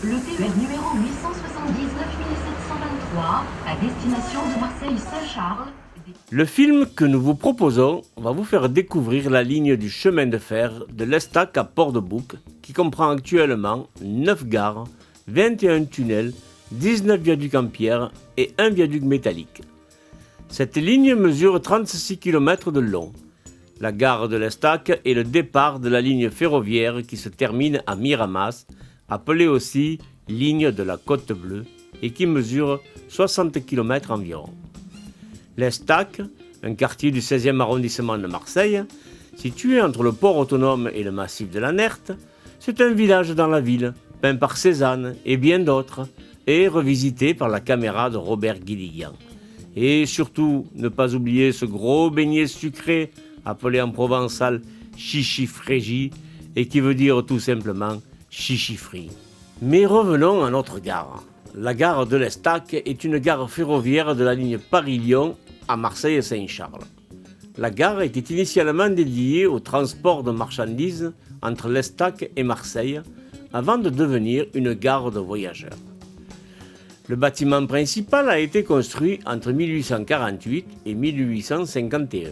Le TER numéro 879 723 à destination de Marseille-Saint-Charles. Le film que nous vous proposons va vous faire découvrir la ligne du chemin de fer de l'Estac à Port-de-Bouc, qui comprend actuellement 9 gares, 21 tunnels, 19 viaducs en pierre et un viaduc métallique. Cette ligne mesure 36 km de long. La gare de l'Estac est le départ de la ligne ferroviaire qui se termine à Miramas, appelée aussi ligne de la Côte Bleue, et qui mesure 60 km environ. L'Estac, un quartier du 16e arrondissement de Marseille, situé entre le port autonome et le massif de la Nerte, c'est un village dans la ville, peint par Cézanne et bien d'autres, et revisité par la caméra de Robert Guédiguian. Et surtout, ne pas oublier ce gros beignet sucré, appelé en provençal chichi-frégi, et qui veut dire tout simplement chichi-frit. Mais revenons à notre gare. La gare de l'Estac est une gare ferroviaire de la ligne Paris-Lyon à Marseille-Saint-Charles. La gare était initialement dédiée au transport de marchandises entre l'Estac et Marseille, avant de devenir une gare de voyageurs. Le bâtiment principal a été construit entre 1848 et 1851.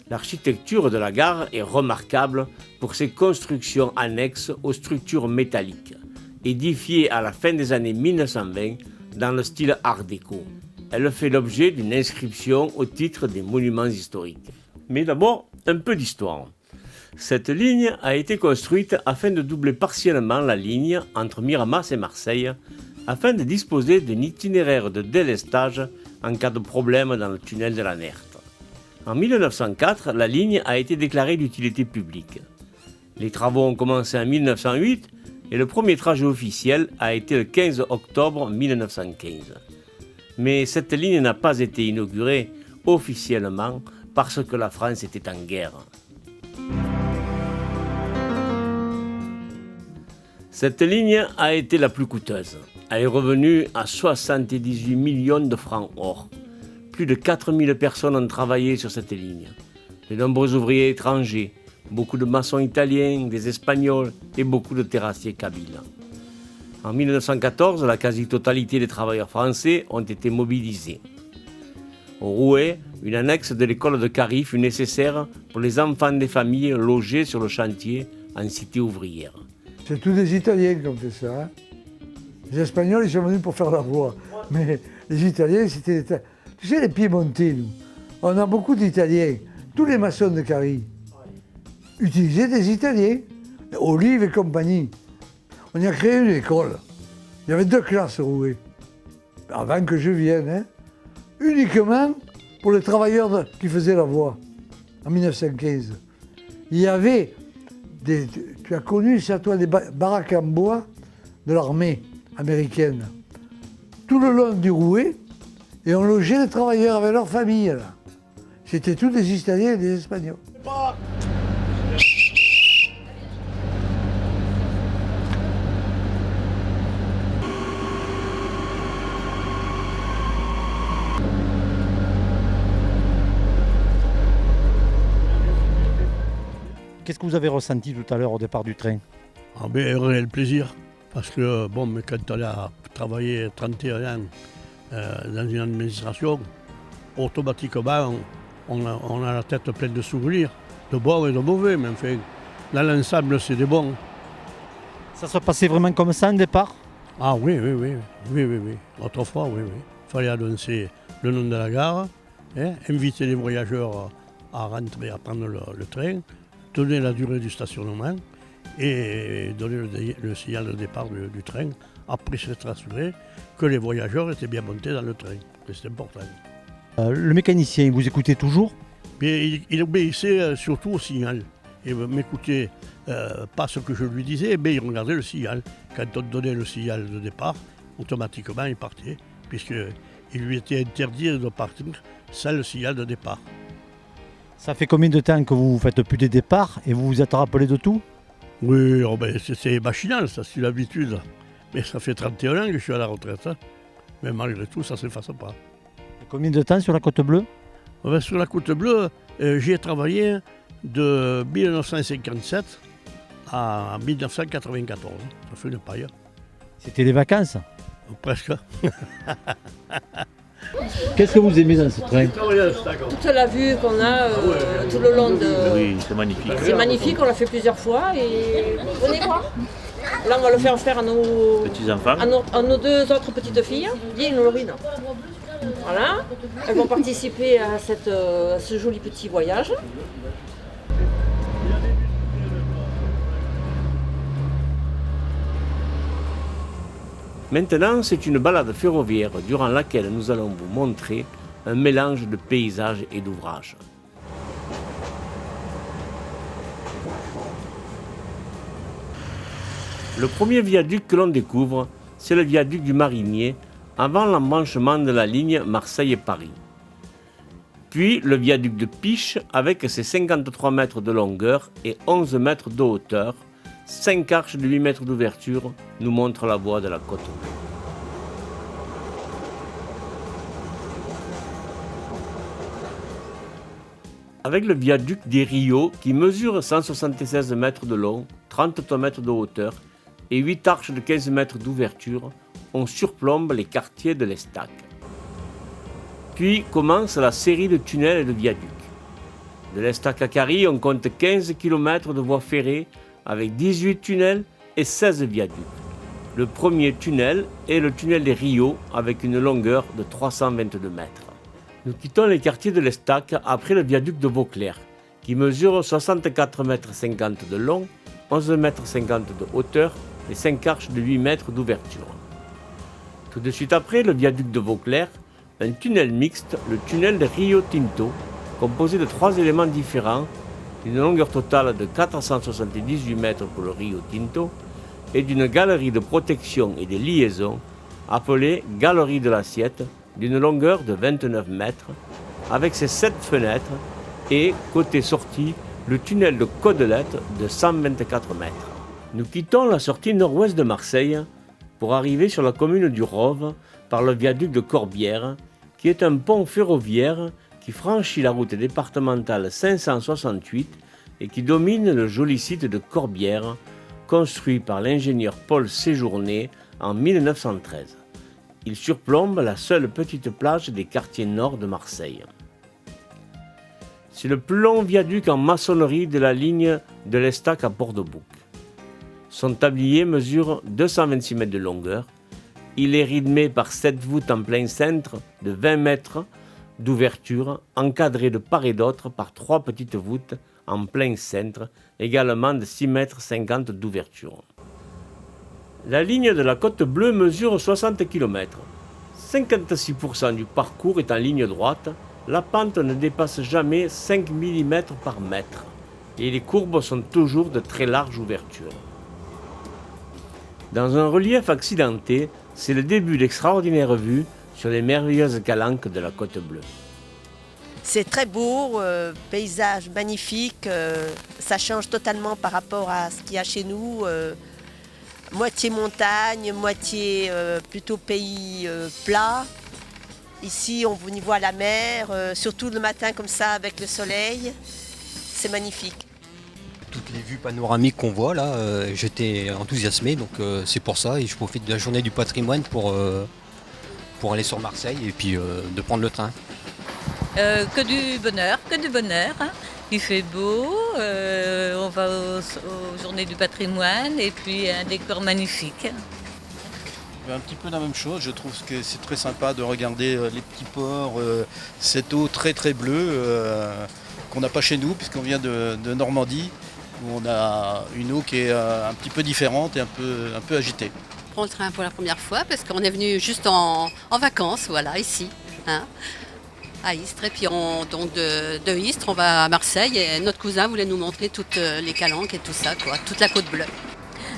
L'architecture de la gare est remarquable pour ses constructions annexes aux structures métalliques, édifiées à la fin des années 1920 dans le style Art déco. Elle fait l'objet d'une inscription au titre des monuments historiques. Mais d'abord, un peu d'histoire. Cette ligne a été construite afin de doubler partiellement la ligne entre Miramas et Marseille, afin de disposer d'un itinéraire de délestage en cas de problème dans le tunnel de la Nerte. En 1904, la ligne a été déclarée d'utilité publique. Les travaux ont commencé en 1908 et le premier trajet officiel a été le 15 octobre 1915. Mais cette ligne n'a pas été inaugurée officiellement parce que la France était en guerre. Cette ligne a été la plus coûteuse. Elle est revenue à 78 millions de francs or. Plus de 4000 personnes ont travaillé sur cette ligne. De nombreux ouvriers étrangers, beaucoup de maçons italiens, des Espagnols et beaucoup de terrassiers kabyles. En 1914, la quasi-totalité des travailleurs français ont été mobilisés. Au Rouet, une annexe de l'école de Carry fut nécessaire pour les enfants des familles logés sur le chantier en cité ouvrière. C'est tous des Italiens qui ont fait ça. Hein. Les Espagnols, ils sont venus pour faire la voie. Mais les Italiens, c'était... Tu sais, les Piémontais, nous, on a beaucoup d'Italiens. Tous les maçons de Carry utilisaient des Italiens. Olive et compagnie. On y a créé une école. Il y avait 2 classes au Rouet, avant que je vienne, hein, uniquement pour les travailleurs qui faisaient la voie, en 1915. Il y avait, tu as connu ça toi, des baraques en bois de l'armée américaine, tout le long du Rouet, et on logeait les travailleurs avec leurs familles. Là. C'était tous des Italiens et des Espagnols. Qu'est-ce que vous avez ressenti tout à l'heure au départ du train? Ah ben, réel plaisir. Parce que, bon, mais quand on a travaillé 31 ans dans une administration, automatiquement, on a la tête pleine de souvenirs, de bons et de mauvais, mais enfin, dans l'ensemble, c'est des bons. Ça se passait vraiment comme ça au départ? Ah oui. Autrefois, oui. Il fallait annoncer le nom de la gare, hein, inviter les voyageurs à rentrer, à prendre le train, donner la durée du stationnement et donner le signal de départ du train. Après s'être assuré que les voyageurs étaient bien montés dans le train. C'est important. Le mécanicien, vous écoutez toujours? Mais il obéissait surtout au signal. Il ne m'écoutait pas ce que je lui disais, mais il regardait le signal. Quand on donnait le signal de départ, automatiquement il partait, puisqu'il lui était interdit de partir sans le signal de départ. Ça fait combien de temps que vous ne faites plus des départs et vous vous êtes rappelé de tout? Oui, c'est machinal, ça, c'est l'habitude. Mais ça fait 31 ans que je suis à la retraite. Hein. Mais malgré tout, ça ne s'efface pas. Combien de temps sur la Côte Bleue? Sur la Côte Bleue, j'ai travaillé de 1957 à 1994. Ça fait une paille. C'était les vacances. Presque. Qu'est-ce que vous aimez dans ce train? Toute la vue qu'on a tout le long de... Oui, c'est magnifique. C'est magnifique, on l'a fait plusieurs fois et venez voir. Là, on va le faire à nos Petits-enfants. à nos deux autres petites filles, Lynn et Laurine. Voilà, elles vont participer à ce joli petit voyage. Maintenant, c'est une balade ferroviaire durant laquelle nous allons vous montrer un mélange de paysages et d'ouvrages. Le premier viaduc que l'on découvre, c'est le viaduc du Marinier, avant l'embranchement de la ligne Marseille-Paris. Puis le viaduc de Piche avec ses 53 mètres de longueur et 11 mètres de hauteur, 5 arches de 8 mètres d'ouverture nous montrent la voie de la côte bleue. Avec le viaduc des Rios qui mesure 176 mètres de long, 33 mètres de hauteur et 8 arches de 15 mètres d'ouverture, on surplombe les quartiers de l'Estac. Puis commence la série de tunnels et de viaducs. De l'Estac à Carie, on compte 15 km de voies ferrées avec 18 tunnels et 16 viaducs. Le premier tunnel est le tunnel des Rios avec une longueur de 322 mètres. Nous quittons les quartiers de l'Estac après le viaduc de Vauclair qui mesure 64,50 mètres de long, 11,50 mètres de hauteur et 5 arches de 8 mètres d'ouverture. Tout de suite après le viaduc de Vauclair, un tunnel mixte, le tunnel de Rio Tinto, composé de 3 éléments différents, d'une longueur totale de 478 mètres pour le Rio Tinto et d'une galerie de protection et de liaison appelée Galerie de l'Assiette, d'une longueur de 29 mètres, avec ses 7 fenêtres et, côté sortie, le tunnel de Côtelette de 124 mètres. Nous quittons la sortie nord-ouest de Marseille pour arriver sur la commune du Rove par le viaduc de Corbière, qui est un pont ferroviaire qui franchit la route départementale 568 et qui domine le joli site de Corbière, construit par l'ingénieur Paul Séjourné en 1913. Il surplombe la seule petite plage des quartiers nord de Marseille. C'est le plus long viaduc en maçonnerie de la ligne de l'Estac à Port-de-Bouc. Son tablier mesure 226 mètres de longueur. Il est rythmé par 7 voûtes en plein cintre de 20 mètres d'ouverture, encadrées de part et d'autre par 3 petites voûtes en plein cintre, également de 6,50 mètres d'ouverture. La ligne de la côte bleue mesure 60 km. 56% du parcours est en ligne droite, la pente ne dépasse jamais 5 mm par mètre et les courbes sont toujours de très larges ouvertures. Dans un relief accidenté, c'est le début d'extraordinaires vues sur les merveilleuses calanques de la côte bleue. C'est très beau, paysage magnifique, ça change totalement par rapport à ce qu'il y a chez nous. Moitié montagne, moitié plutôt pays plat. Ici, on y voit la mer, surtout le matin comme ça avec le soleil. C'est magnifique. Toutes les vues panoramiques qu'on voit là, j'étais enthousiasmé, donc c'est pour ça et je profite de la journée du patrimoine pour aller sur Marseille et puis de prendre le train. Que du bonheur. Hein. Il fait beau, on va aux journées du patrimoine et puis un décor magnifique. Un petit peu la même chose, je trouve que c'est très sympa de regarder les petits ports, cette eau très très bleue qu'on n'a pas chez nous puisqu'on vient de Normandie où on a une eau qui est un petit peu différente et un peu agitée. On prend le train pour la première fois parce qu'on est venu juste en vacances, voilà, ici. Hein, à Istres, et puis donc de Istres, on va à Marseille et notre cousin voulait nous montrer toutes les calanques et tout ça, quoi, toute la côte bleue.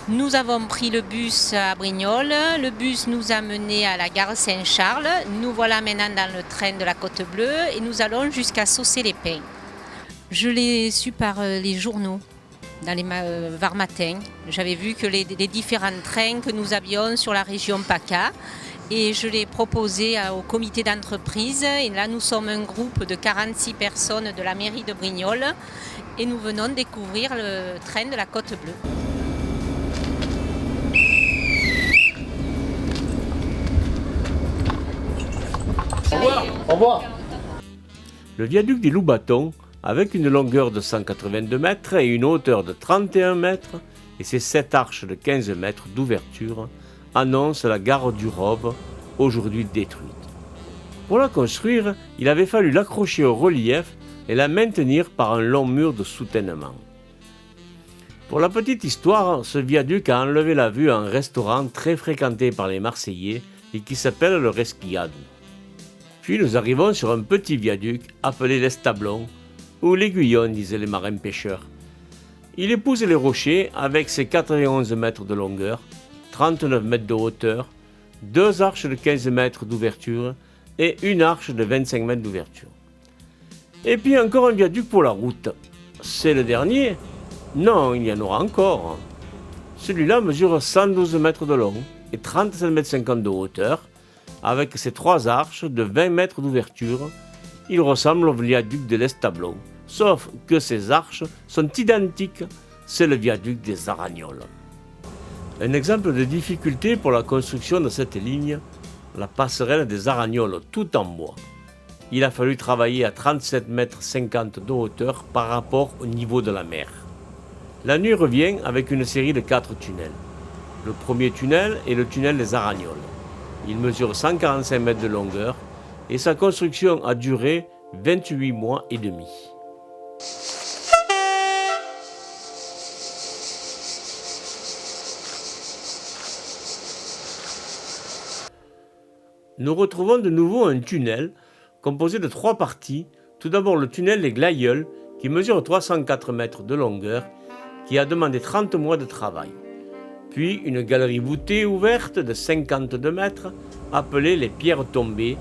Nous avons pris le bus à Brignoles, le bus nous a menés à la gare Saint-Charles, nous voilà maintenant dans le train de la Côte Bleue et nous allons jusqu'à Saucé-les-Pins. Je l'ai su par les journaux, dans les Var Matin. J'avais vu que les différents trains que nous avions sur la région PACA et je l'ai proposé au comité d'entreprise. Et là, nous sommes un groupe de 46 personnes de la mairie de Brignoles et nous venons découvrir le train de la Côte Bleue. revoir. Au revoir. Le viaduc des Loups-Bâtons, avec une longueur de 182 mètres et une hauteur de 31 mètres, et ses 7 arches de 15 mètres d'ouverture, annonce la gare du Rove, aujourd'hui détruite. Pour la construire, il avait fallu l'accrocher au relief et la maintenir par un long mur de soutènement. Pour la petite histoire, ce viaduc a enlevé la vue à un restaurant très fréquenté par les Marseillais et qui s'appelle le Resquillado. Puis nous arrivons sur un petit viaduc appelé l'Establon, ou l'Aiguillon, disaient les marins pêcheurs. Il épouse les rochers avec ses 91 mètres de longueur, 39 mètres de hauteur, 2 arches de 15 mètres d'ouverture et une arche de 25 mètres d'ouverture. Et puis encore un viaduc pour la route. C'est le dernier? Non, il y en aura encore. Celui-là mesure 112 mètres de long et 37,50 mètres de hauteur, avec ses 3 arches de 20 mètres d'ouverture. Il ressemble au viaduc de l'Establon, sauf que ces arches sont identiques. C'est le viaduc des Aragnols. Un exemple de difficulté pour la construction de cette ligne, la passerelle des Aragnols, tout en bois. Il a fallu travailler à 37,50 mètres de hauteur par rapport au niveau de la mer. La nuit revient avec une série de 4 tunnels. Le premier tunnel est le tunnel des Aragnols. Il mesure 145 mètres de longueur et sa construction a duré 28 mois et demi. Nous retrouvons de nouveau un tunnel composé de 3 parties. Tout d'abord le tunnel des Glaïeuls qui mesure 304 mètres de longueur, qui a demandé 30 mois de travail. Puis une galerie voûtée ouverte de 52 mètres, appelée les Pierres Tombées,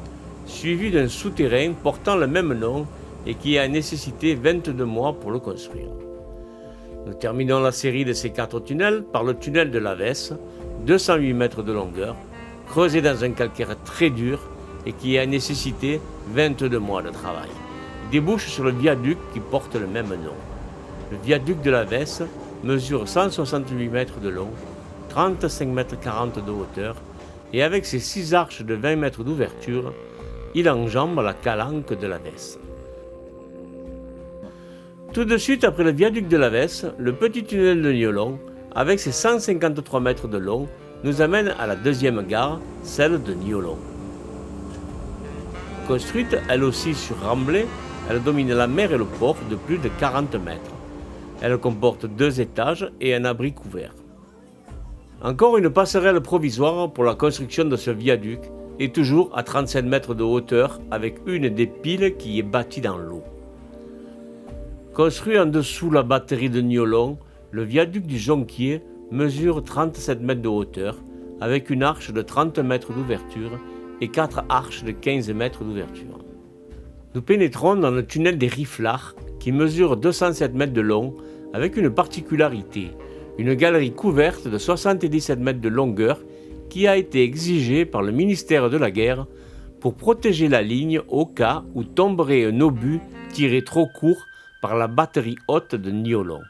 suivie d'un souterrain portant le même nom et qui a nécessité 22 mois pour le construire. Nous terminons la série de ces 4 tunnels par le tunnel de la Vesse, 208 mètres de longueur, creusé dans un calcaire très dur et qui a nécessité 22 mois de travail. Il débouche sur le viaduc qui porte le même nom. Le viaduc de la Vesse mesure 168 mètres de long, 35,40 mètres de hauteur et avec ses 6 arches de 20 mètres d'ouverture, il enjambe la calanque de la Vesse. Tout de suite après le viaduc de la Vesse, le petit tunnel de Niolon, avec ses 153 mètres de long, nous amène à la deuxième gare, celle de Niolon. Construite elle aussi sur remblai, elle domine la mer et le port de plus de 40 mètres. Elle comporte 2 étages et un abri couvert. Encore une passerelle provisoire pour la construction de ce viaduc, et toujours à 37 mètres de hauteur avec une des piles qui est bâtie dans l'eau. Construit en dessous la batterie de Niolon, le viaduc du Jonquier mesure 37 mètres de hauteur avec une arche de 30 mètres d'ouverture et 4 arches de 15 mètres d'ouverture. Nous pénétrons dans le tunnel des Riflards qui mesure 207 mètres de long avec une particularité, une galerie couverte de 77 mètres de longueur qui a été exigée par le ministère de la Guerre pour protéger la ligne au cas où tomberait un obus tiré trop court par la batterie haute de Niolon.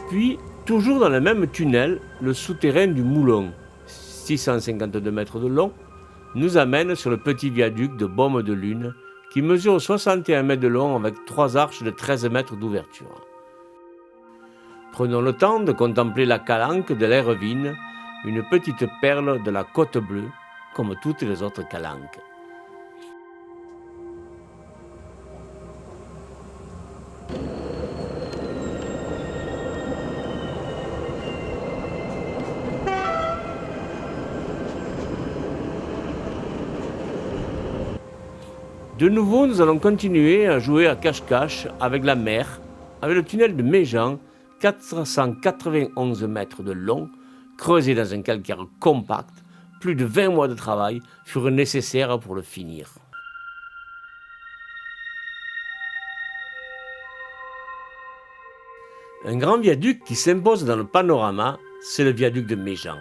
Puis, toujours dans le même tunnel, le souterrain du Moulon, 652 mètres de long, nous amène sur le petit viaduc de Baume de Lune, qui mesure 61 mètres de long avec 3 arches de 13 mètres d'ouverture. Prenons le temps de contempler la calanque de l'Hervine, une petite perle de la Côte Bleue, comme toutes les autres calanques. De nouveau, nous allons continuer à jouer à cache-cache avec la mer, avec le tunnel de Méjean, 491 mètres de long, creusé dans un calcaire compact. Plus de 20 mois de travail furent nécessaires pour le finir. Un grand viaduc qui s'impose dans le panorama, c'est le viaduc de Méjean.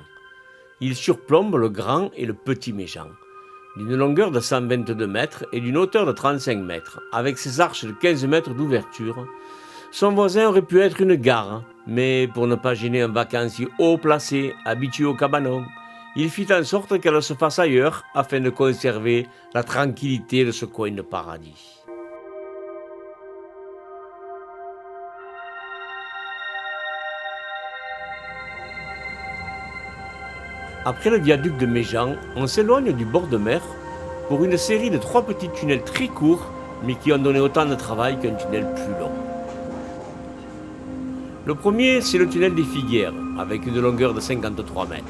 Il surplombe le Grand et le Petit Méjean, d'une longueur de 122 mètres et d'une hauteur de 35 mètres, avec ses arches de 15 mètres d'ouverture. Son voisin aurait pu être une gare, Mais pour ne pas gêner un vacancier haut placé, habitué au cabanon, il fit en sorte qu'elle se fasse ailleurs afin de conserver la tranquillité de ce coin de paradis. Après le viaduc de Méjean, on s'éloigne du bord de mer pour une série de 3 petits tunnels très courts, mais qui ont donné autant de travail qu'un tunnel plus long. Le premier, c'est le tunnel des Figuières, avec une longueur de 53 mètres.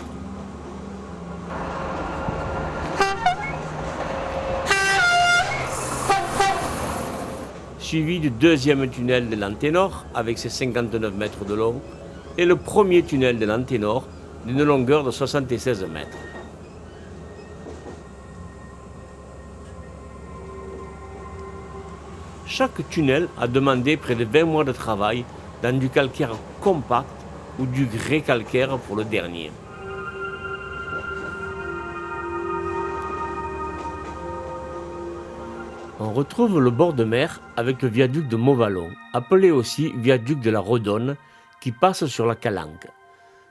Suivi du deuxième tunnel de l'Anténor, avec ses 59 mètres de long, et le premier tunnel de l'Anténor, d'une longueur de 76 mètres. Chaque tunnel a demandé près de 20 mois de travail dans du calcaire compact ou du grès calcaire pour le dernier. On retrouve le bord de mer avec le viaduc de Montvalon, appelé aussi viaduc de la Redonne, qui passe sur la Calanque.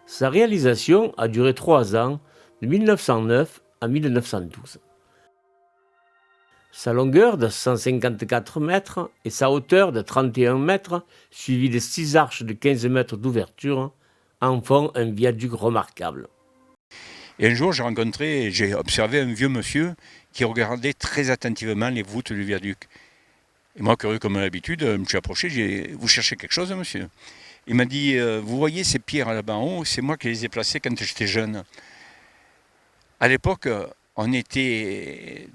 Sa réalisation a duré 3 ans, de 1909 à 1912. Sa longueur de 154 mètres et sa hauteur de 31 mètres, suivie de 6 arches de 15 mètres d'ouverture, en font un viaduc remarquable. Et un jour, j'ai observé un vieux monsieur qui regardait très attentivement les voûtes du viaduc. Et moi, curieux comme d'habitude, je me suis approché, j'ai dit « Vous cherchez quelque chose, monsieur ?» Il m'a dit « Vous voyez ces pierres là-bas en haut, c'est moi qui les ai placées quand j'étais jeune. » À l'époque, on était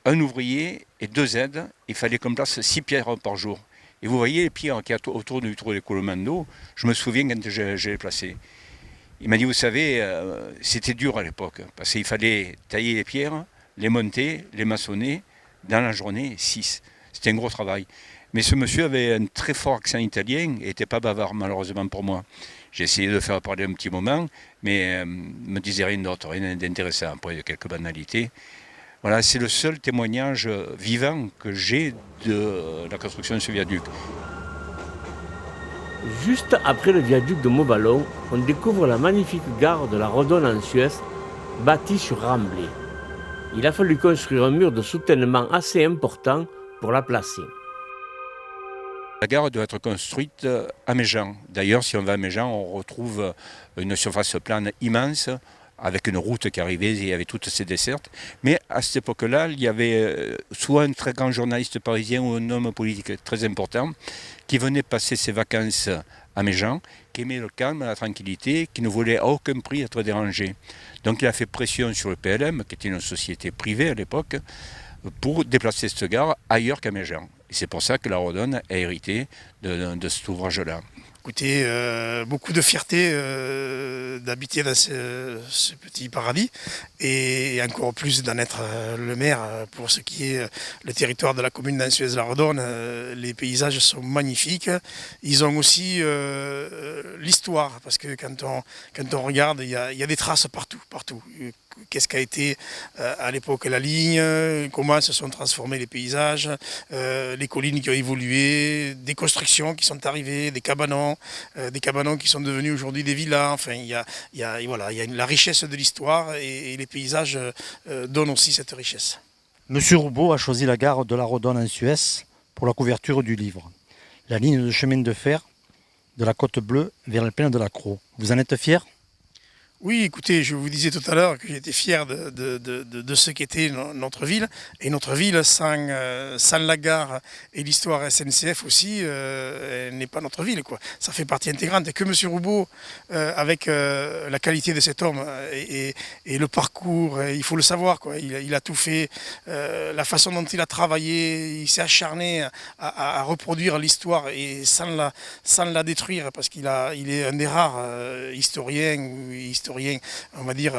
un ouvrier et 2 aides. Il fallait qu'on place 6 pierres par jour. Et vous voyez les pierres qui sont autour du trou d'écoulement d'eau, je me souviens quand je les plaçais. Il m'a dit, vous savez, c'était dur à l'époque, parce qu'il fallait tailler les pierres, les monter, les maçonner, dans la journée, 6. C'était un gros travail. Mais ce monsieur avait un très fort accent italien et n'était pas bavard, malheureusement pour moi. J'ai essayé de le faire parler un petit moment, mais ne me disait rien d'autre, rien d'intéressant, après quelques banalités. Voilà, c'est le seul témoignage vivant que j'ai de la construction de ce viaduc. Juste après le viaduc de Montvalon, on découvre la magnifique gare de la Redonne en Suez, bâtie sur remblai. Il a fallu construire un mur de soutènement assez important pour la placer. La gare doit être construite à Méjean. D'ailleurs, si on va à Méjean, on retrouve une surface plane immense, avec une route qui arrivait, il y avait toutes ces dessertes. Mais à cette époque-là, il y avait soit un très grand journaliste parisien ou un homme politique très important qui venait passer ses vacances à Méjean, qui aimait le calme, la tranquillité, qui ne voulait à aucun prix être dérangé. Donc il a fait pression sur le PLM, qui était une société privée à l'époque, pour déplacer cette gare ailleurs qu'à Méjean. Et c'est pour ça que la Redonne a hérité de cet ouvrage-là. Écoutez, beaucoup de fierté d'habiter dans ce petit paradis et encore plus d'en être le maire pour ce qui est le territoire de la commune d'Ansuez-la-Redonne. Les paysages sont magnifiques. Ils ont aussi l'histoire parce que quand on regarde, il y a des traces partout. Qu'est-ce qu'a été à l'époque la ligne, comment se sont transformés les paysages, les collines qui ont évolué, des constructions qui sont arrivées, des cabanons qui sont devenus aujourd'hui des villas. Enfin, il y a la richesse de l'histoire et les paysages donnent aussi cette richesse. Monsieur Roubaud a choisi la gare de la Redonne en Suez pour la couverture du livre. La ligne de chemin de fer de la Côte Bleue vers le plaine de la Crau. Vous en êtes fier ? Oui, écoutez, je vous disais tout à l'heure que j'étais fier de ce qu'était notre ville. Et notre ville, sans la gare et l'histoire SNCF aussi, elle n'est pas notre ville, quoi. Ça fait partie intégrante. Et que M. Roubaud, avec la qualité de cet homme et le parcours, il faut le savoir, quoi. Il a tout fait. La façon dont il a travaillé, il s'est acharné à reproduire l'histoire et sans la détruire, parce qu'il est un des rares historiens on va dire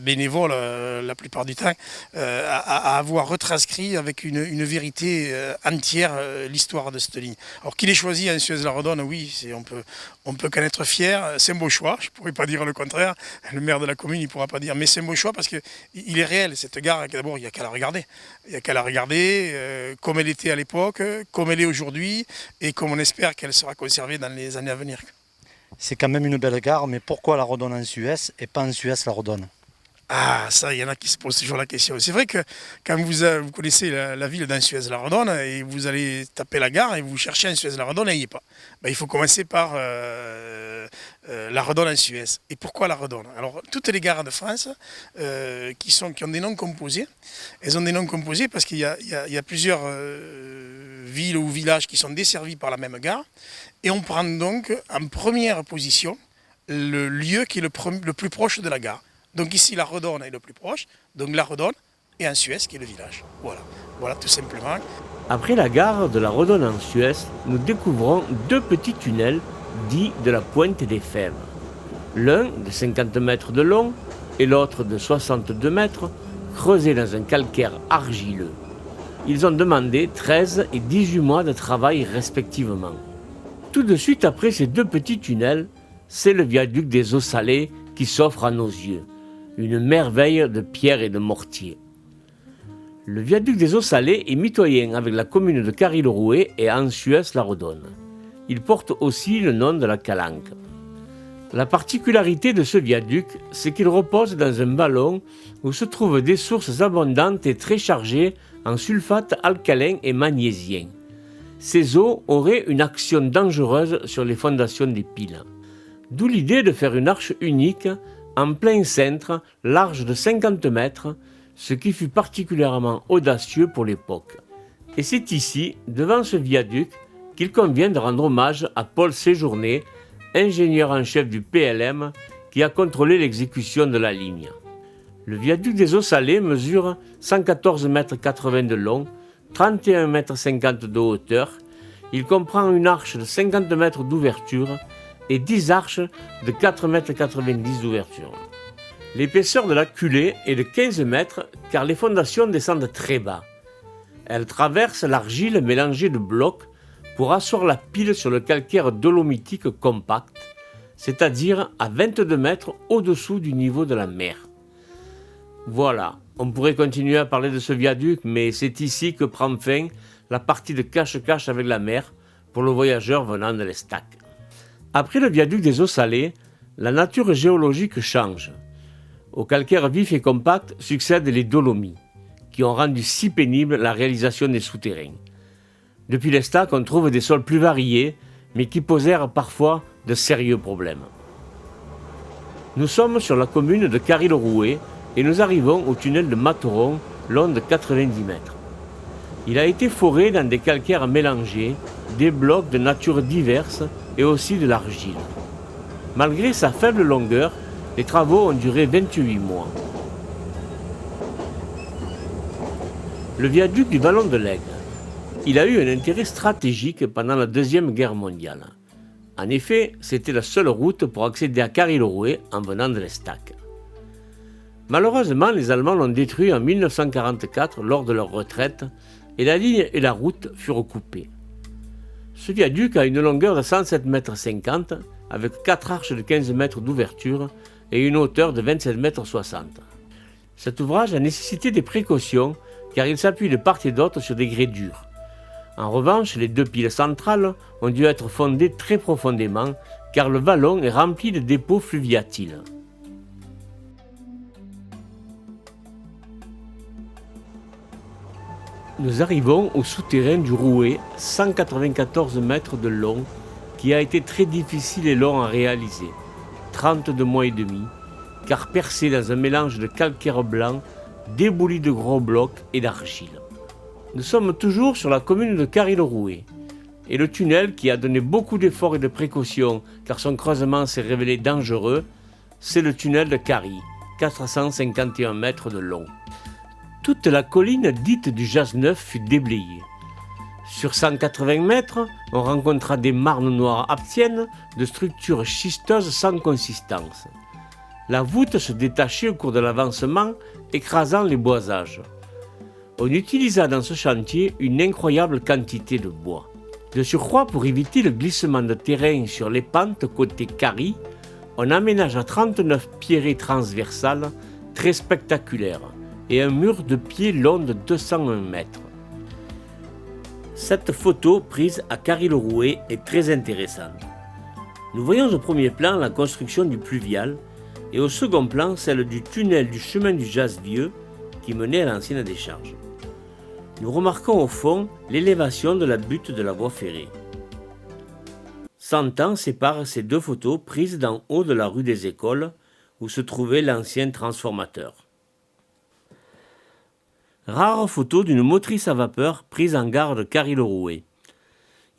bénévole la plupart du temps, à avoir retranscrit avec une vérité entière l'histoire de cette ligne. Alors qu'il ait choisi en Suez-la-Redonne, oui, on peut qu'en être fier, c'est un beau choix, je ne pourrais pas dire le contraire, le maire de la commune il ne pourra pas dire, mais c'est un beau choix parce qu'il est réel, cette gare, d'abord il n'y a qu'à la regarder. Il n'y a qu'à la regarder comme elle était à l'époque, comme elle est aujourd'hui et comme on espère qu'elle sera conservée dans les années à venir. C'est quand même une belle gare, mais pourquoi la redonne en Suez et pas en Suez la redonne? Ah, ça, il y en a qui se posent toujours la question. C'est vrai que quand vous connaissez la ville d'Ansuez-la-Redonne et vous allez taper la gare et vous cherchez Ansuez-la-Redonne, elle n'y est pas. Ben, il faut commencer par la Redonne en Suez. Et pourquoi la Redonne? Alors, toutes les gares de France qui ont des noms composés, elles ont des noms composés parce qu'il y a plusieurs villes ou villages qui sont desservis par la même gare. Et on prend donc en première position le lieu qui est le plus proche de la gare. Donc ici, la Redonne est le plus proche, donc la Redonne et en Suez qui est le village. Voilà tout simplement. Après la gare de la Redonne en Suez, nous découvrons deux petits tunnels dits de la Pointe des Fèves. L'un de 50 mètres de long et l'autre de 62 mètres, creusés dans un calcaire argileux. Ils ont demandé 13 et 18 mois de travail respectivement. Tout de suite après ces deux petits tunnels, c'est le viaduc des Eaux Salées qui s'offre à nos yeux. Une merveille de pierre et de mortier. Le viaduc des Eaux Salées est mitoyen avec la commune de Carry-le-Rouet et Ansuez-la-Redonne. Il porte aussi le nom de la Calanque. La particularité de ce viaduc, c'est qu'il repose dans un ballon où se trouvent des sources abondantes et très chargées en sulfate alcalin et magnésien. Ces eaux auraient une action dangereuse sur les fondations des piles. D'où l'idée de faire une arche unique en plein cintre, large de 50 mètres, ce qui fut particulièrement audacieux pour l'époque. Et c'est ici, devant ce viaduc, qu'il convient de rendre hommage à Paul Séjourné, ingénieur en chef du PLM, qui a contrôlé l'exécution de la ligne. Le viaduc des Eaux Salées mesure 114,80 mètres de long, 31,50 mètres de hauteur. Il comprend une arche de 50 mètres d'ouverture et 10 arches de 4,90 mètres d'ouverture. L'épaisseur de la culée est de 15 mètres car les fondations descendent très bas. Elle traverse l'argile mélangée de blocs pour asseoir la pile sur le calcaire dolomitique compact, c'est-à-dire à 22 mètres au-dessous du niveau de la mer. Voilà, on pourrait continuer à parler de ce viaduc, mais c'est ici que prend fin la partie de cache-cache avec la mer pour le voyageur venant de l'Estac. Après le viaduc des Eaux Salées, la nature géologique change. Au calcaire vif et compact succèdent les dolomies, qui ont rendu si pénible la réalisation des souterrains. Depuis l'Estac, on trouve des sols plus variés, mais qui posèrent parfois de sérieux problèmes. Nous sommes sur la commune de Carry-le-Rouet et nous arrivons au tunnel de Materon, long de 90 mètres. Il a été foré dans des calcaires mélangés, des blocs de nature diverses et aussi de l'argile. Malgré sa faible longueur, les travaux ont duré 28 mois. Le viaduc du Vallon de l'Aigle. Il a eu un intérêt stratégique pendant la Deuxième Guerre mondiale. En effet, c'était la seule route pour accéder à Carry-le-Rouet en venant de l'Estac. Malheureusement, les Allemands l'ont détruit en 1944 lors de leur retraite et la ligne et la route furent coupées. Ce viaduc a une longueur de 107,50 mètres avec 4 arches de 15 mètres d'ouverture et une hauteur de 27,60 mètres. Cet ouvrage a nécessité des précautions car il s'appuie de part et d'autre sur des grès durs. En revanche, les deux piles centrales ont dû être fondées très profondément car le vallon est rempli de dépôts fluviatiles. Nous arrivons au souterrain du Rouet, 194 mètres de long, qui a été très difficile et long à réaliser, 32 mois et demi, car percé dans un mélange de calcaire blanc, débouli de gros blocs et d'argile. Nous sommes toujours sur la commune de Carry-le-Rouet, et le tunnel, qui a donné beaucoup d'efforts et de précautions, car son creusement s'est révélé dangereux, c'est le tunnel de Carry, 451 mètres de long. Toute la colline dite du Jas Neuf fut déblayée. Sur 180 mètres, on rencontra des marnes noires aptiennes de structures schisteuses sans consistance. La voûte se détachait au cours de l'avancement, écrasant les boisages. On utilisa dans ce chantier une incroyable quantité de bois. De surcroît, pour éviter le glissement de terrain sur les pentes côté Carry, on aménagea 39 pierrets transversales très spectaculaires et un mur de pied long de 201 mètres. Cette photo prise à Carry-le-Rouet est très intéressante. Nous voyons au premier plan la construction du pluvial et au second plan celle du tunnel du chemin du Jas vieux qui menait à l'ancienne décharge. Nous remarquons au fond l'élévation de la butte de la voie ferrée. 100 ans séparent ces deux photos prises d'en haut de la rue des Écoles où se trouvait l'ancien transformateur. Rare photo d'une motrice à vapeur prise en gare de Carry-le-Rouet.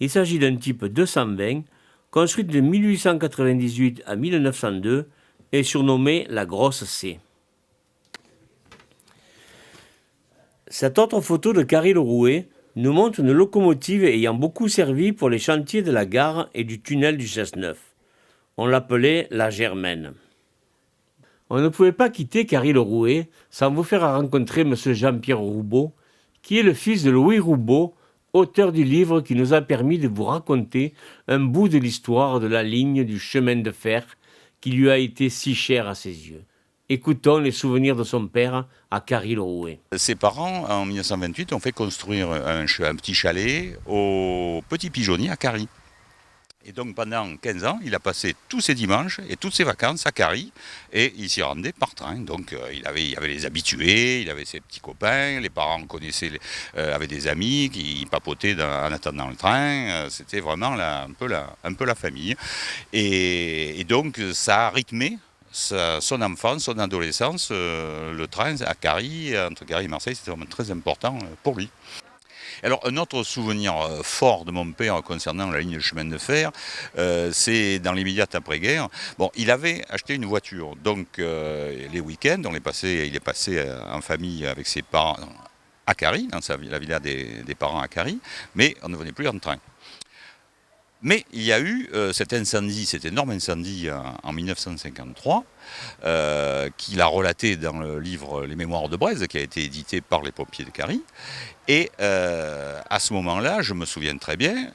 Il s'agit d'un type 220 construite de 1898 à 1902 et surnommée la Grosse C. Cette autre photo de Carry-le-Rouet nous montre une locomotive ayant beaucoup servi pour les chantiers de la gare et du tunnel du Cesse-Neuf. On l'appelait la Germaine. On ne pouvait pas quitter Carry-le-Rouet sans vous faire rencontrer M. Jean-Pierre Roubaud, qui est le fils de Louis Roubaud, auteur du livre qui nous a permis de vous raconter un bout de l'histoire de la ligne du chemin de fer qui lui a été si cher à ses yeux. Écoutons les souvenirs de son père à Carry-le-Rouet. Ses parents, en 1928, ont fait construire un petit chalet au Petit Pigeonnier à Carry. Et donc pendant 15 ans, il a passé tous ses dimanches et toutes ses vacances à Carry et il s'y rendait par train. Donc il avait les habitués, il avait ses petits copains, les parents connaissaient, avaient des amis qui papotaient en attendant le train. C'était vraiment un peu la famille. Et donc ça a rythmé son enfance, son adolescence, le train à Carry, entre Carry et Marseille, c'était vraiment très important pour lui. Alors un autre souvenir fort de mon père concernant la ligne de chemin de fer, c'est dans l'immédiate après-guerre. Bon, il avait acheté une voiture, donc les week-ends, il est passé en famille avec ses parents à Carry, dans la villa des parents à Carry, mais on ne venait plus en train. Mais il y a eu cet énorme incendie en 1953, qu'il a relaté dans le livre Les Mémoires de Brest, qui a été édité par les pompiers de Carry. Et à ce moment-là, je me souviens très bien,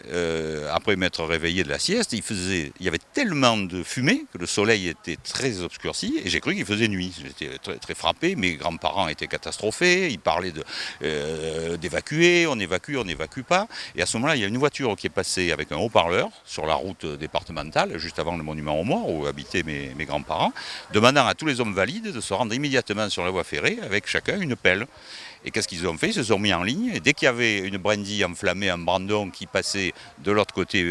après m'être réveillé de la sieste, il y avait tellement de fumée que le soleil était très obscurci et j'ai cru qu'il faisait nuit. J'étais très, très frappé, mes grands-parents étaient catastrophés, ils parlaient d'évacuer, on n'évacue pas. Et à ce moment-là, il y a une voiture qui est passée avec un haut-parleur sur la route départementale, juste avant le monument aux morts où habitaient mes grands-parents, demandant à tous les hommes valides de se rendre immédiatement sur la voie ferrée avec chacun une pelle. Et qu'est-ce qu'ils ont fait? Ils se sont mis en ligne et dès qu'il y avait une brindille enflammée, un brandon qui passait de l'autre côté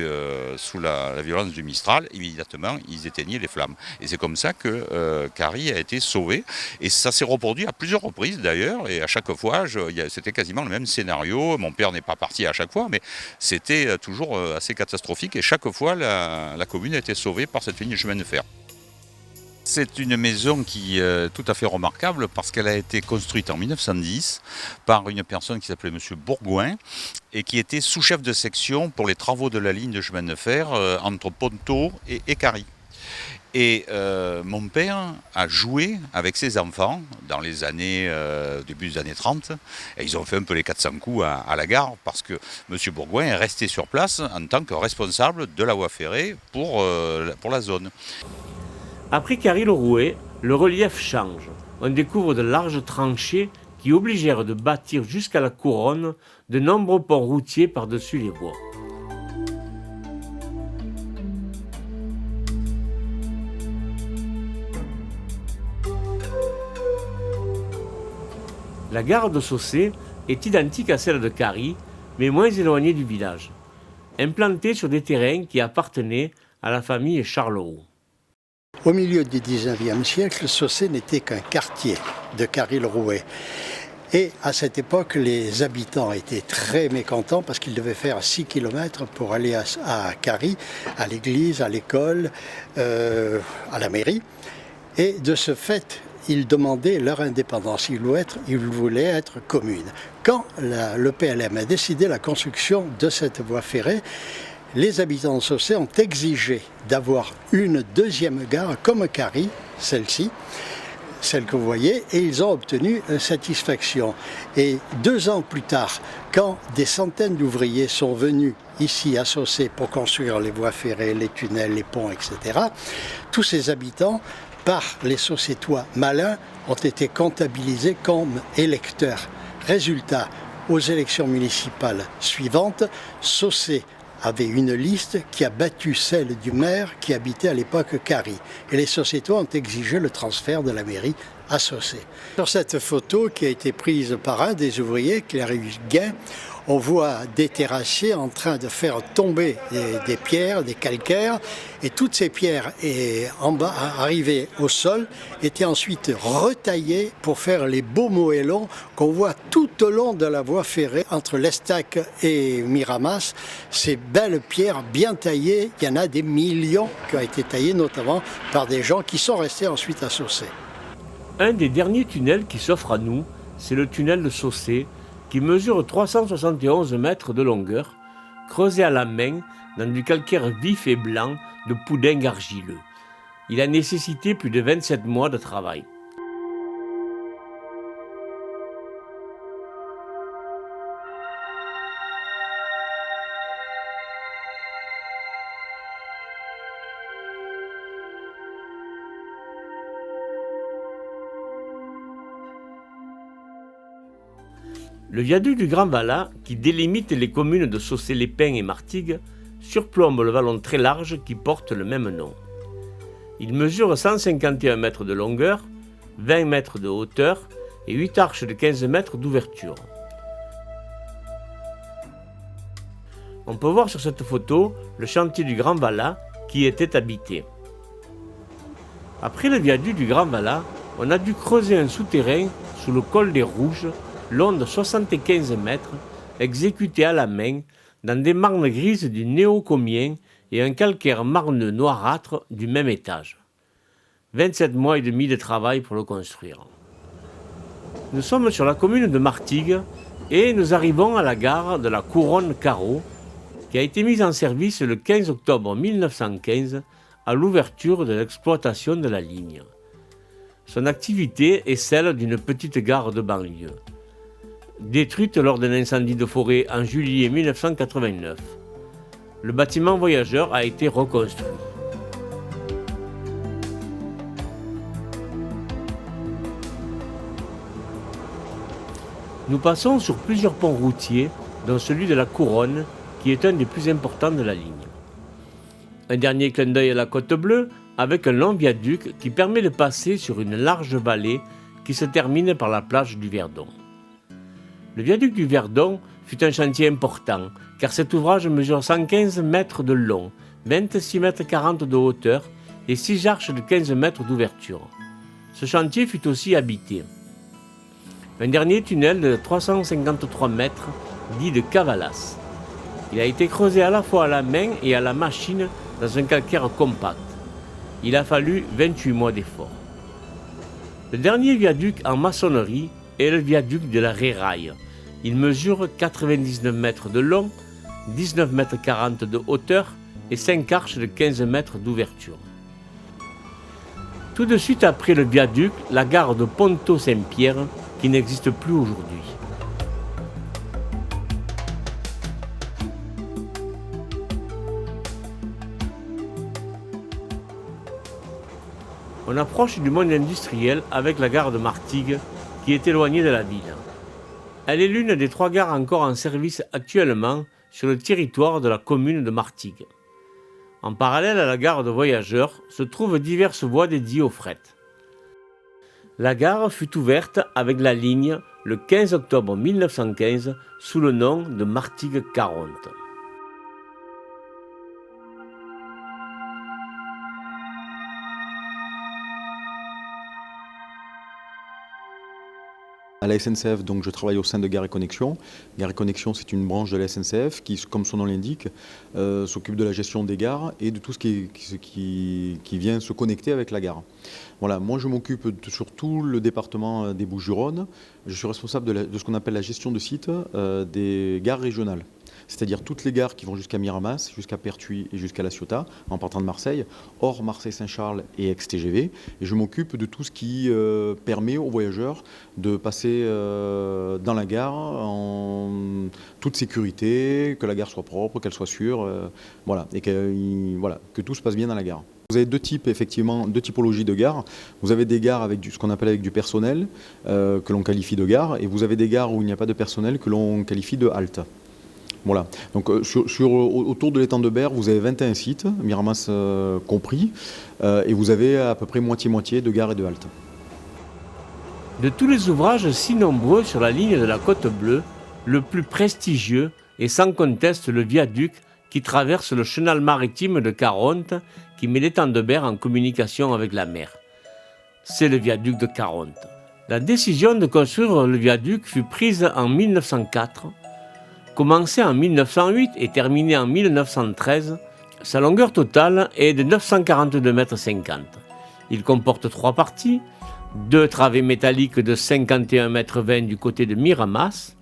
sous la violence du Mistral, immédiatement ils éteignaient les flammes. Et c'est comme ça que Carry a été sauvé. Et ça s'est reproduit à plusieurs reprises d'ailleurs. Et à chaque fois, c'était quasiment le même scénario. Mon père n'est pas parti à chaque fois, mais c'était toujours assez catastrophique. Et chaque fois, la commune a été sauvée par cette ligne de chemin de fer. C'est une maison qui est tout à fait remarquable parce qu'elle a été construite en 1910 par une personne qui s'appelait M. Bourgoin et qui était sous-chef de section pour les travaux de la ligne de chemin de fer entre Ponto et Carry. Et mon père a joué avec ses enfants dans les années, début des années 30. Et ils ont fait un peu les 400 coups à la gare parce que M. Bourgoin est resté sur place en tant que responsable de la voie ferrée pour la zone. Après Carry-le-Rouet, le relief change. On découvre de larges tranchées qui obligèrent de bâtir jusqu'à la couronne de nombreux ponts routiers par-dessus les bois. La gare de Saussay est identique à celle de Carry, mais moins éloignée du village, implantée sur des terrains qui appartenaient à la famille Charleroux. Au milieu du XIXe siècle, Saussay n'était qu'un quartier de Carry-le-Rouet. Et à cette époque, les habitants étaient très mécontents parce qu'ils devaient faire 6 km pour aller à Carry, à l'église, à l'école, à la mairie. Et de ce fait, ils demandaient leur indépendance. Ils voulaient être commune. Quand le PLM a décidé la construction de cette voie ferrée, les habitants de Saussay ont exigé d'avoir une deuxième gare comme Carry, celle-ci, celle que vous voyez, et ils ont obtenu satisfaction. Et 2 ans plus tard, quand des centaines d'ouvriers sont venus ici à Saussay pour construire les voies ferrées, les tunnels, les ponts, etc., tous ces habitants, par les Saussaytois malins, ont été comptabilisés comme électeurs. Résultat, aux élections municipales suivantes, Saussay avait une liste qui a battu celle du maire qui habitait à l'époque Carry. Et les sociétés ont exigé le transfert de la mairie à Saucé. Sur cette photo qui a été prise par un des ouvriers, Claire Huguin, on voit des terrassiers en train de faire tomber des pierres, des calcaires, et toutes ces pierres en bas, arrivées au sol, étaient ensuite retaillées pour faire les beaux moellons qu'on voit tout au long de la voie ferrée entre l'Estac et Miramas. Ces belles pierres bien taillées, il y en a des millions qui ont été taillées, notamment par des gens qui sont restés ensuite à Saucé. Un des derniers tunnels qui s'offre à nous, c'est le tunnel de Saucé, qui mesure 371 mètres de longueur, creusé à la main dans du calcaire vif et blanc de poudingue argileux. Il a nécessité plus de 27 mois de travail. Le viaduc du Grand Valat, qui délimite les communes de Saucé-les-Pins et Martigues, surplombe le vallon très large qui porte le même nom. Il mesure 151 mètres de longueur, 20 mètres de hauteur et 8 arches de 15 mètres d'ouverture. On peut voir sur cette photo le chantier du Grand Valat qui était habité. Après le viaduc du Grand Valat, on a dû creuser un souterrain sous le col des Rouges, long de 75 mètres, exécuté à la main dans des marnes grises du néo-comien et un calcaire marneux noirâtre du même étage. 27 mois et demi de travail pour le construire. Nous sommes sur la commune de Martigues et nous arrivons à la gare de la Couronne-Carreau qui a été mise en service le 15 octobre 1915 à l'ouverture de l'exploitation de la ligne. Son activité est celle d'une petite gare de banlieue. Détruite lors d'un incendie de forêt en juillet 1989. Le bâtiment voyageur a été reconstruit. Nous passons sur plusieurs ponts routiers, dont celui de la Couronne, qui est un des plus importants de la ligne. Un dernier clin d'œil à la Côte Bleue, avec un long viaduc qui permet de passer sur une large vallée qui se termine par la plage du Verdon. Le viaduc du Verdon fut un chantier important, car cet ouvrage mesure 115 mètres de long, 26 mètres 40 de hauteur et 6 arches de 15 mètres d'ouverture. Ce chantier fut aussi habité. Un dernier tunnel de 353 mètres, dit de Cavalas. Il a été creusé à la fois à la main et à la machine dans un calcaire compact. Il a fallu 28 mois d'efforts. Le dernier viaduc en maçonnerie est le viaduc de la Réraille. Il mesure 99 mètres de long, 19 mètres 40 de hauteur et 5 arches de 15 mètres d'ouverture. Tout de suite après le viaduc, la gare de Ponto-Saint-Pierre, qui n'existe plus aujourd'hui. On approche du monde industriel avec la gare de Martigues, qui est éloignée de la ville. Elle est l'une des 3 gares encore en service actuellement sur le territoire de la commune de Martigues. En parallèle à la gare de voyageurs se trouvent diverses voies dédiées au fret. La gare fut ouverte avec la ligne le 15 octobre 1915 sous le nom de Martigues-Caronte. À la SNCF, donc, je travaille au sein de Gare et Connexion. Gare et Connexion, c'est une branche de la SNCF qui, comme son nom l'indique, s'occupe de la gestion des gares et de tout ce qui vient se connecter avec la gare. Voilà, moi, je m'occupe sur tout le département des Bouches-du-Rhône. Je suis responsable de ce qu'on appelle la gestion de site des gares régionales. C'est-à-dire toutes les gares qui vont jusqu'à Miramas, jusqu'à Pertuis et jusqu'à La Ciotat, en partant de Marseille, hors Marseille-Saint-Charles et Aix-TGV. Et je m'occupe de tout ce qui permet aux voyageurs de passer dans la gare en toute sécurité, que la gare soit propre, qu'elle soit sûre, voilà, et que tout se passe bien dans la gare. Vous avez deux typologies de gares. Vous avez des gares avec ce qu'on appelle avec du personnel, que l'on qualifie de gare, et vous avez des gares où il n'y a pas de personnel, que l'on qualifie de halte. Voilà. Donc autour de l'étang de Berre, vous avez 21 sites, Miramas compris, et vous avez à peu près moitié-moitié de gares et de haltes. De tous les ouvrages si nombreux sur la ligne de la Côte Bleue, le plus prestigieux est sans conteste le viaduc qui traverse le chenal maritime de Caronte, qui met l'étang de Berre en communication avec la mer. C'est le viaduc de Caronte. La décision de construire le viaduc fut prise en 1904. Commencé en 1908 et terminé en 1913, sa longueur totale est de 942,50 m. Il comporte 3 parties, 2 travées métalliques de 51,20 m du côté de Miramas,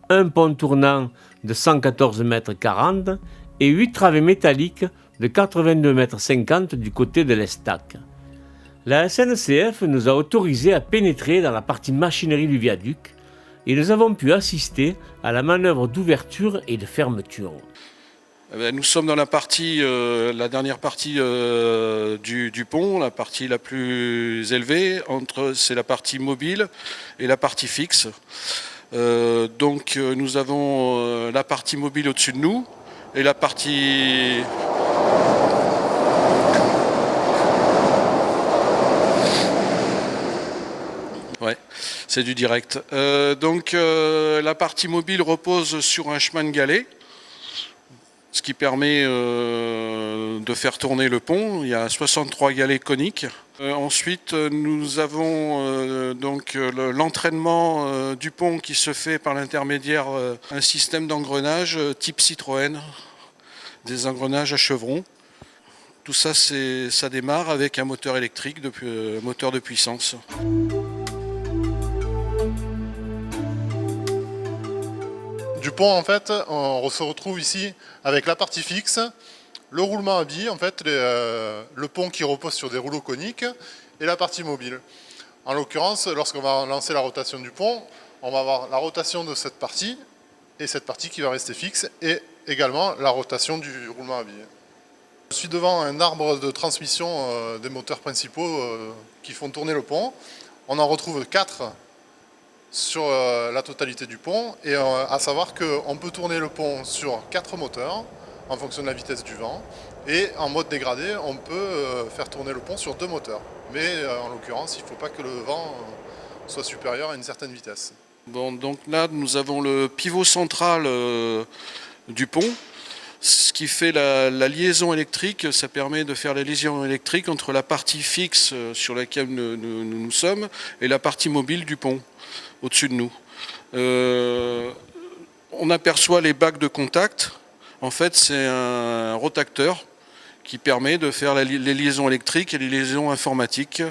un pont tournant de 114,40 m et 8 travées métalliques de 82,50 m du côté de l'Estac. La SNCF nous a autorisés à pénétrer dans la partie machinerie du viaduc et nous avons pu assister à la manœuvre d'ouverture et de fermeture. Nous sommes dans la dernière partie du pont, la partie la plus élevée. C'est la partie mobile et la partie fixe. Donc nous avons la partie mobile au-dessus de nous et la partie... Ouais, c'est du direct. Donc la partie mobile repose sur un chemin de galets, ce qui permet de faire tourner le pont. Il y a 63 galets coniques. Ensuite, nous avons donc l'entraînement du pont qui se fait par l'intermédiaire d'un système d'engrenage type Citroën, des engrenages à chevrons. Tout ça, ça démarre avec un moteur électrique, moteur de puissance. Du pont, en fait, on se retrouve ici avec la partie fixe, le roulement à billes, en fait, le pont qui repose sur des rouleaux coniques, et la partie mobile. En l'occurrence, lorsqu'on va lancer la rotation du pont, on va avoir la rotation de cette partie, et cette partie qui va rester fixe, et également la rotation du roulement à billes. Je suis devant un arbre de transmission des moteurs principaux qui font tourner le pont. On en retrouve 4 sur la totalité du pont, et à savoir qu'on peut tourner le pont sur 4 moteurs en fonction de la vitesse du vent, et en mode dégradé on peut faire tourner le pont sur 2 moteurs, mais en l'occurrence il ne faut pas que le vent soit supérieur à une certaine vitesse. Bon, donc là nous avons le pivot central du pont, ce qui fait la liaison électrique. Ça permet de faire la liaison électrique entre la partie fixe sur laquelle nous sommes et la partie mobile du pont au-dessus de nous. On aperçoit les bacs de contact. En fait, c'est un rotateur qui permet de faire les liaisons électriques et les liaisons informatiques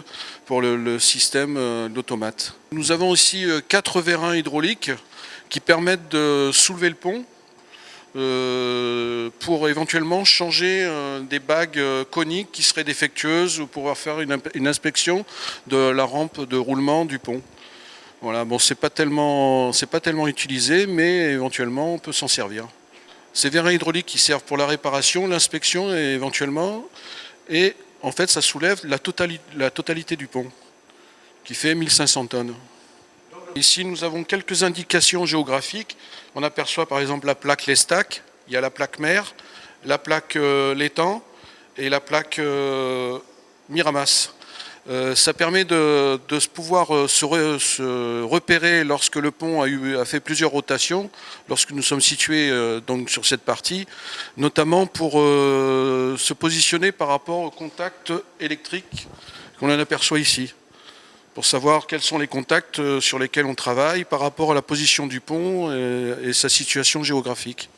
pour le système d'automate. Nous avons aussi 4 vérins hydrauliques qui permettent de soulever le pont pour éventuellement changer des bagues coniques qui seraient défectueuses ou pouvoir faire une inspection de la rampe de roulement du pont. Voilà, bon, c'est pas tellement utilisé, mais éventuellement on peut s'en servir. Ces vérins hydrauliques qui servent pour la réparation, l'inspection et éventuellement, et en fait ça soulève la totalité du pont, qui fait 1500 tonnes. Ici nous avons quelques indications géographiques. On aperçoit par exemple la plaque l'Estac, il y a la plaque mer, la plaque l'étang et la plaque Miramas. Ça permet de pouvoir se repérer lorsque le pont a fait plusieurs rotations, lorsque nous sommes situés donc sur cette partie, notamment pour se positionner par rapport au contact électrique qu'on en aperçoit ici, pour savoir quels sont les contacts sur lesquels on travaille par rapport à la position du pont et sa situation géographique.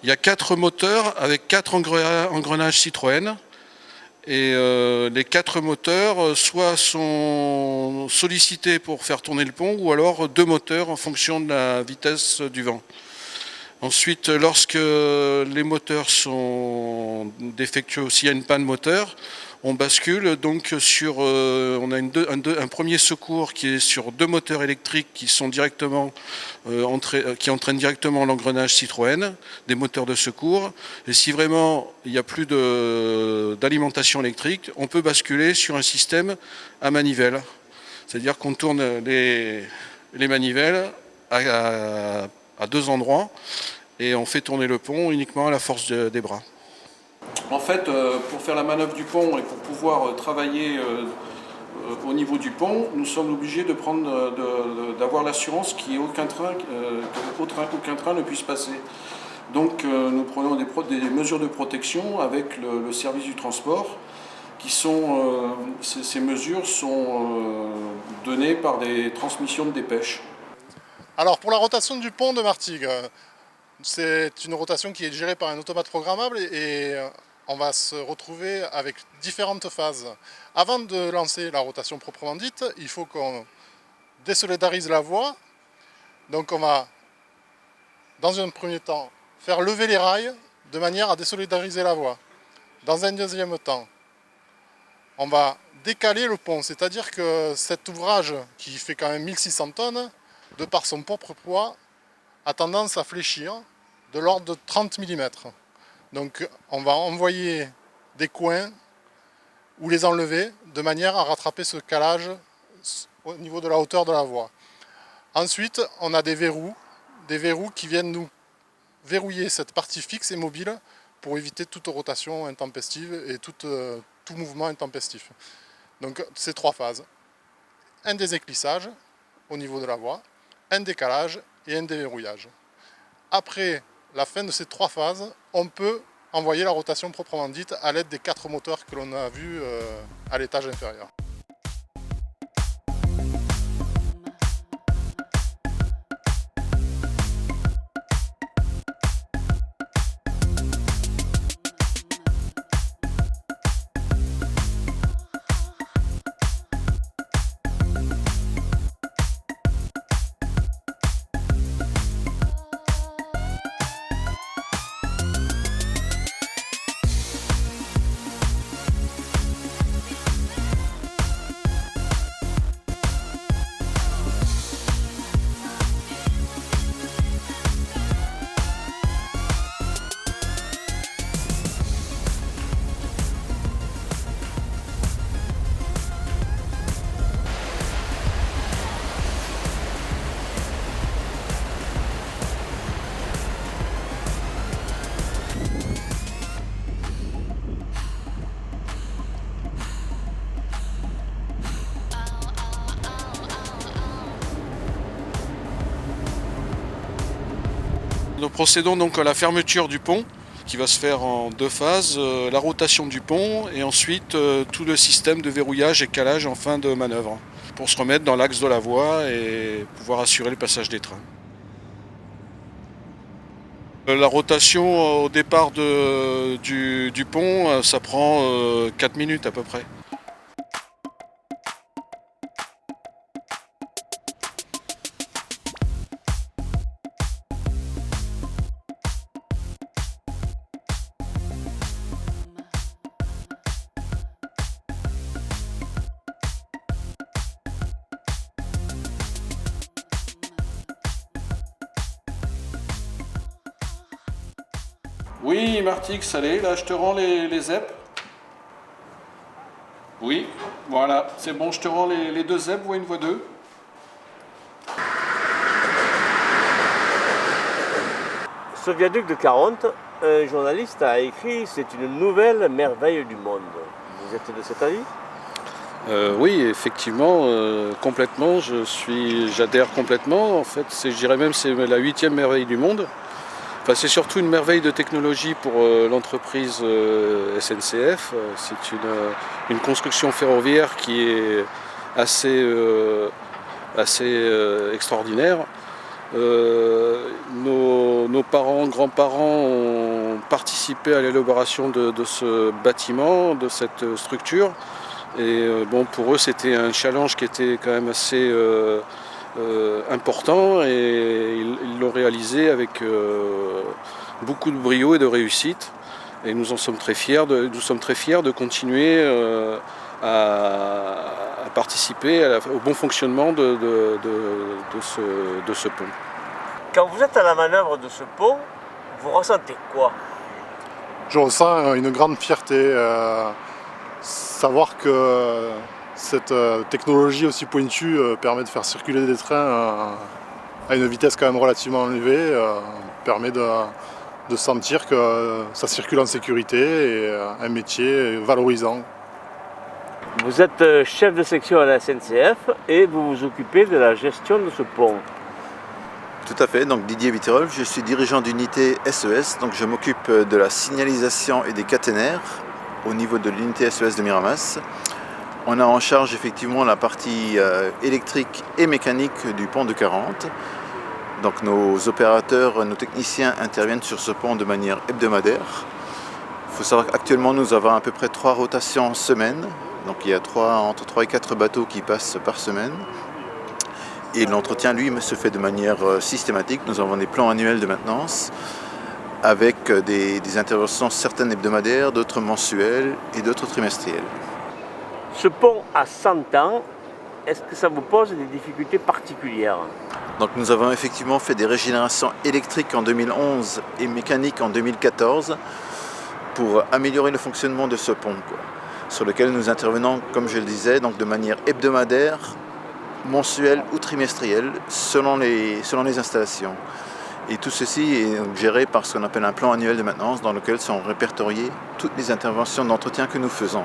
Il y a 4 moteurs avec 4 engrenages Citroën. Et les 4 moteurs soit sont sollicités pour faire tourner le pont, ou alors 2 moteurs en fonction de la vitesse du vent. Ensuite, lorsque les moteurs sont défectueux, s'il y a une panne moteur, on bascule donc sur, on a un premier secours qui est sur 2 moteurs électriques qui sont directement qui entraînent directement l'engrenage Citroën, des moteurs de secours. Et si vraiment il n'y a plus d'alimentation électrique, on peut basculer sur un système à manivelle. C'est-à-dire qu'on tourne les manivelles à 2 endroits, et on fait tourner le pont uniquement à la force des bras. En fait, pour faire la manœuvre du pont et pour pouvoir travailler au niveau du pont, nous sommes obligés d'avoir l'assurance qu'il n'y ait aucun train ne puisse passer. Donc nous prenons des mesures de protection avec le service du transport. Ces mesures sont données par des transmissions de dépêches. Alors pour la rotation du pont de Martigues, c'est une rotation qui est gérée par un automate programmable et on va se retrouver avec différentes phases. Avant de lancer la rotation proprement dite, il faut qu'on désolidarise la voie. Donc on va, dans un premier temps, faire lever les rails de manière à désolidariser la voie. Dans un deuxième temps, on va décaler le pont, c'est-à-dire que cet ouvrage qui fait quand même 1600 tonnes, de par son propre poids, a tendance à fléchir de l'ordre de 30 mm. Donc on va envoyer des coins ou les enlever de manière à rattraper ce calage au niveau de la hauteur de la voie. Ensuite, on a des verrous qui viennent nous verrouiller cette partie fixe et mobile pour éviter toute rotation intempestive et tout mouvement intempestif. Donc c'est 3 phases. Un déséclissage au niveau de la voie, un décalage et un déverrouillage. Après la fin de ces 3 phases, on peut envoyer la rotation proprement dite à l'aide des 4 moteurs que l'on a vus à l'étage inférieur. Nous procédons donc à la fermeture du pont qui va se faire en 2 phases, la rotation du pont et ensuite tout le système de verrouillage et calage en fin de manœuvre pour se remettre dans l'axe de la voie et pouvoir assurer le passage des trains. La rotation au départ du pont, ça prend 4 minutes à peu près. Oui, Martigues, allez, là je te rends les ZEP. Oui, voilà, c'est bon, je te rends les 2 ZEP, voie 1, voie 2. Ce viaduc de Caronte, un journaliste a écrit « C'est une nouvelle merveille du monde ». Vous êtes de cet avis ? Oui, effectivement, complètement, j'adhère complètement. En fait, je dirais même que c'est la 8e merveille du monde. Enfin, c'est surtout une merveille de technologie pour l'entreprise SNCF. C'est une construction ferroviaire qui est assez extraordinaire. Nos parents, grands-parents ont participé à l'élaboration de ce bâtiment, de cette structure. Et bon, pour eux, c'était un challenge qui était quand même assez important et ils l'ont réalisé avec beaucoup de brio et de réussite. Et nous en sommes très fiers. Nous sommes très fiers de continuer à participer au bon fonctionnement de ce pont. Quand vous êtes à la manœuvre de ce pont, vous ressentez quoi? Je ressens une grande fierté. Savoir que cette technologie aussi pointue permet de faire circuler des trains à une vitesse quand même relativement élevée, permet de sentir que ça circule en sécurité et un métier valorisant. Vous êtes chef de section à la SNCF et vous vous occupez de la gestion de ce pont. Tout à fait, donc Didier Bitterolf, je suis dirigeant d'unité SES, donc je m'occupe de la signalisation et des caténaires au niveau de l'unité SES de Miramas. On a en charge effectivement la partie électrique et mécanique du pont de 40. Donc nos opérateurs, nos techniciens interviennent sur ce pont de manière hebdomadaire. Il faut savoir qu'actuellement nous avons à peu près 3 rotations semaine. Donc il y a entre 3 et 4 bateaux qui passent par semaine. Et l'entretien, lui, se fait de manière systématique. Nous avons des plans annuels de maintenance avec des interventions certaines hebdomadaires, d'autres mensuelles et d'autres trimestrielles. Ce pont a 100 ans, est-ce que ça vous pose des difficultés particulières? Donc nous avons effectivement fait des régénérations électriques en 2011 et mécaniques en 2014 pour améliorer le fonctionnement de ce pont, sur lequel nous intervenons, comme je le disais, donc de manière hebdomadaire, mensuelle ou trimestrielle, selon les installations. Et tout ceci est géré par ce qu'on appelle un plan annuel de maintenance dans lequel sont répertoriées toutes les interventions d'entretien que nous faisons.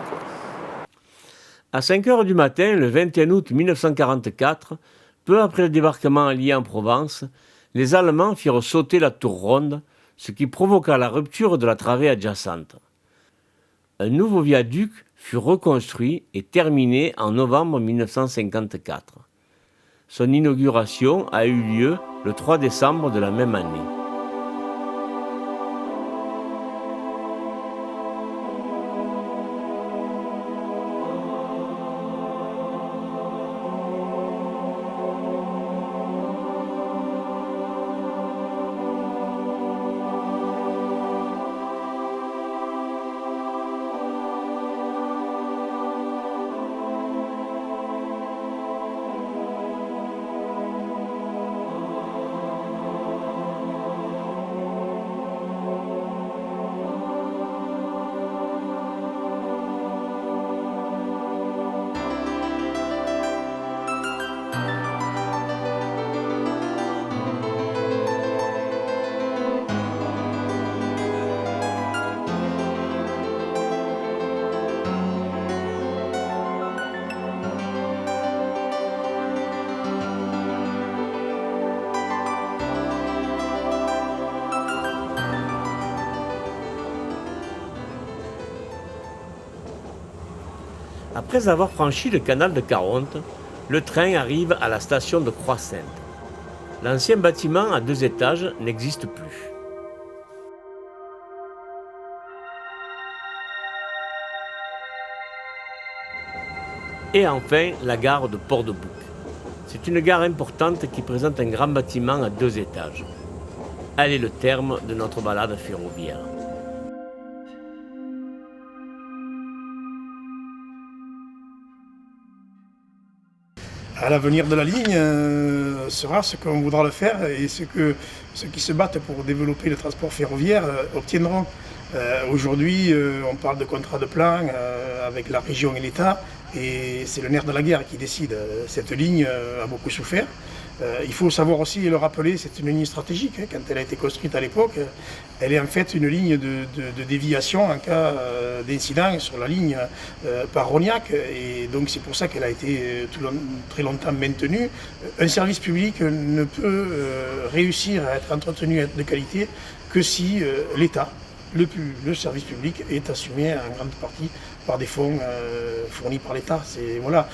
À 5 h du matin, le 21 août 1944, peu après le débarquement allié en Provence, les Allemands firent sauter la tour ronde, ce qui provoqua la rupture de la travée adjacente. Un nouveau viaduc fut reconstruit et terminé en novembre 1954. Son inauguration a eu lieu le 3 décembre de la même année. Après avoir franchi le canal de Caronte, le train arrive à la station de Croix-Sainte. L'ancien bâtiment à 2 étages n'existe plus. Et enfin, la gare de Port-de-Bouc. C'est une gare importante qui présente un grand bâtiment à 2 étages. Elle est le terme de notre balade ferroviaire. À l'avenir de la ligne sera ce qu'on voudra le faire et ceux qui se battent pour développer le transport ferroviaire obtiendront. Aujourd'hui, on parle de contrat de plan avec la région et l'État et c'est le nerf de la guerre qui décide. Cette ligne a beaucoup souffert. Il faut savoir aussi et le rappeler, c'est une ligne stratégique. Quand elle a été construite à l'époque, elle est en fait une ligne de déviation en cas d'incident sur la ligne par Rognac. Et donc c'est pour ça qu'elle a été très longtemps maintenue. Un service public ne peut réussir à être entretenu de qualité que si l'État, le service public, est assumé en grande partie par des fonds fournis par l'État. Voilà,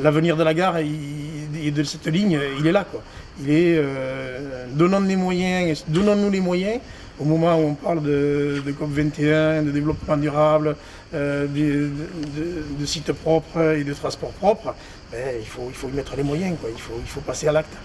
l'avenir de la gare et de cette ligne, il est là, quoi. Il est donnons-nous les moyens au moment où on parle de COP21, de développement durable, de sites propres et de transports propres. Il faut y mettre les moyens, quoi. Il faut passer à l'acte.